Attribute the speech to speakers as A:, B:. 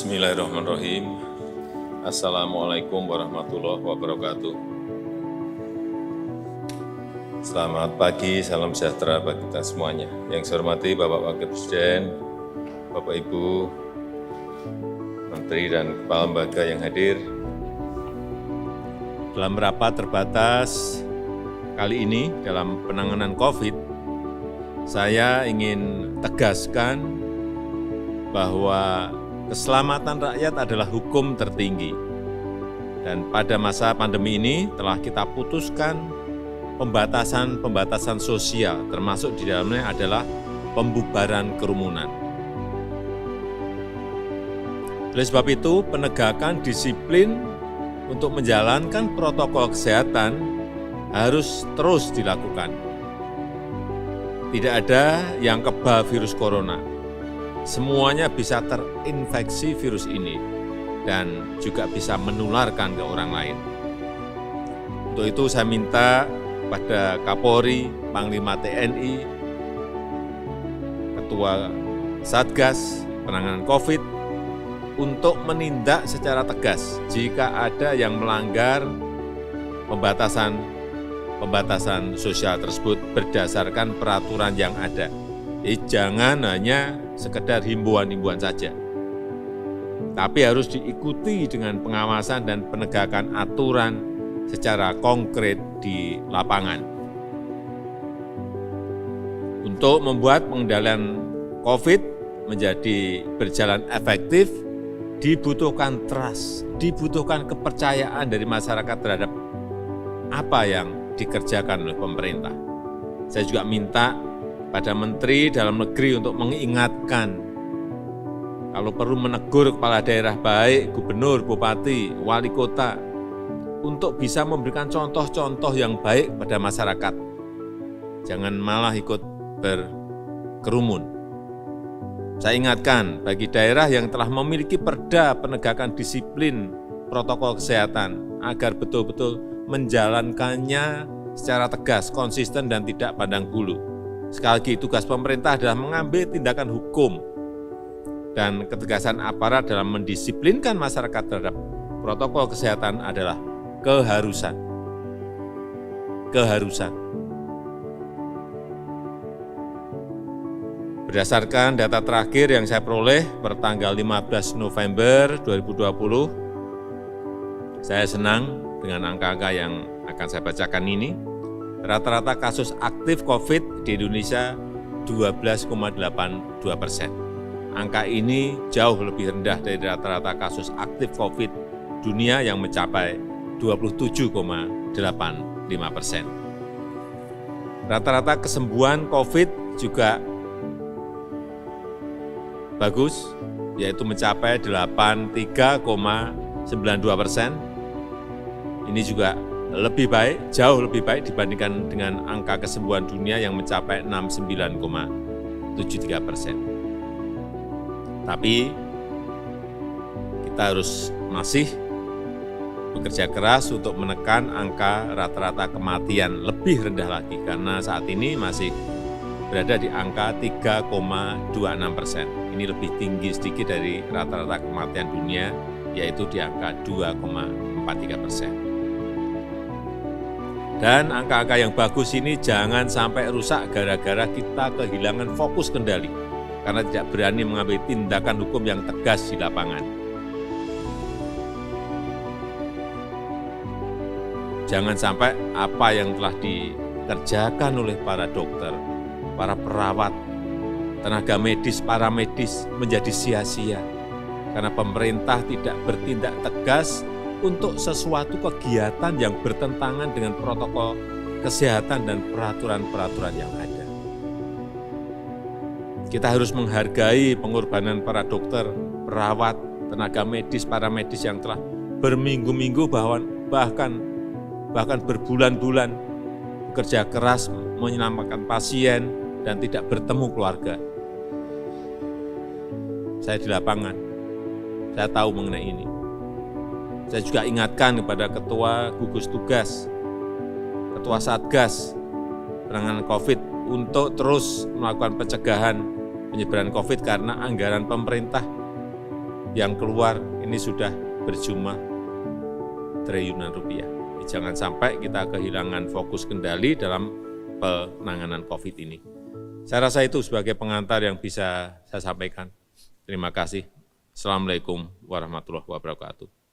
A: Bismillahirrahmanirrahim. Assalamualaikum warahmatullahi wabarakatuh. Selamat pagi, salam sejahtera bagi kita semuanya. Yang saya hormati Bapak Wakil Presiden, Bapak Ibu, Menteri dan Kepala Lembaga yang hadir. Dalam rapat terbatas kali ini dalam penanganan COVID, saya ingin tegaskan bahwa keselamatan rakyat adalah hukum tertinggi. Dan pada masa pandemi ini telah kita putuskan pembatasan sosial, termasuk di dalamnya adalah pembubaran kerumunan. Oleh sebab itu, penegakan disiplin untuk menjalankan protokol kesehatan harus terus dilakukan. Tidak ada yang kebal virus corona. Semuanya bisa terinfeksi virus ini dan juga bisa menularkan ke orang lain. Untuk itu saya minta pada Kapolri, Panglima TNI, Ketua Satgas Penanganan COVID untuk menindak secara tegas jika ada yang melanggar pembatasan sosial tersebut berdasarkan peraturan yang ada. Jadi jangan hanya sekedar himbauan-himbauan saja, tapi harus diikuti dengan pengawasan dan penegakan aturan secara konkret di lapangan. Untuk membuat pengendalian COVID menjadi berjalan efektif, dibutuhkan trust, dibutuhkan kepercayaan dari masyarakat terhadap apa yang dikerjakan oleh pemerintah. Saya juga minta pada Menteri Dalam Negeri untuk mengingatkan, kalau perlu menegur kepala daerah baik, gubernur, bupati, wali kota, untuk bisa memberikan contoh-contoh yang baik pada masyarakat. Jangan malah ikut berkerumun. Saya ingatkan bagi daerah yang telah memiliki perda penegakan disiplin protokol kesehatan agar betul-betul menjalankannya secara tegas, konsisten, dan tidak pandang bulu. Sekali lagi, tugas pemerintah adalah mengambil tindakan hukum dan ketegasan aparat dalam mendisiplinkan masyarakat terhadap protokol kesehatan adalah keharusan. Berdasarkan data terakhir yang saya peroleh per tanggal 15 November 2020, saya senang dengan angka-angka yang akan saya bacakan ini. Rata-rata kasus aktif COVID di Indonesia 12,82%. Angka ini jauh lebih rendah dari rata-rata kasus aktif COVID dunia yang mencapai 27,85%. Rata-rata kesembuhan COVID juga bagus, yaitu mencapai 83,92%. Ini juga lebih baik, jauh lebih baik dibandingkan dengan angka kesembuhan dunia yang mencapai 69,73%. Tapi kita harus masih bekerja keras untuk menekan angka rata-rata kematian lebih rendah lagi, karena saat ini masih berada di angka 3,26%. Ini lebih tinggi sedikit dari rata-rata kematian dunia, yaitu di angka 2,43%. Dan angka-angka yang bagus ini jangan sampai rusak gara-gara kita kehilangan fokus kendali karena tidak berani mengambil tindakan hukum yang tegas di lapangan. Jangan sampai apa yang telah dikerjakan oleh para dokter, para perawat, tenaga medis, para medis menjadi sia-sia karena pemerintah tidak bertindak tegas untuk sesuatu kegiatan yang bertentangan dengan protokol kesehatan dan peraturan-peraturan yang ada. Kita harus menghargai pengorbanan para dokter, perawat, tenaga medis, para medis yang telah berminggu-minggu bahkan berbulan-bulan bekerja keras menyelamatkan pasien dan tidak bertemu keluarga. Saya di lapangan, saya tahu mengenai ini. Saya juga ingatkan kepada Ketua Gugus Tugas, Ketua Satgas Penanganan COVID untuk terus melakukan pencegahan penyebaran COVID karena anggaran pemerintah yang keluar ini sudah berjumlah triliunan rupiah. Jangan sampai kita kehilangan fokus kendali dalam penanganan COVID ini. Saya rasa itu sebagai pengantar yang bisa saya sampaikan. Terima kasih. Assalamualaikum warahmatullahi wabarakatuh.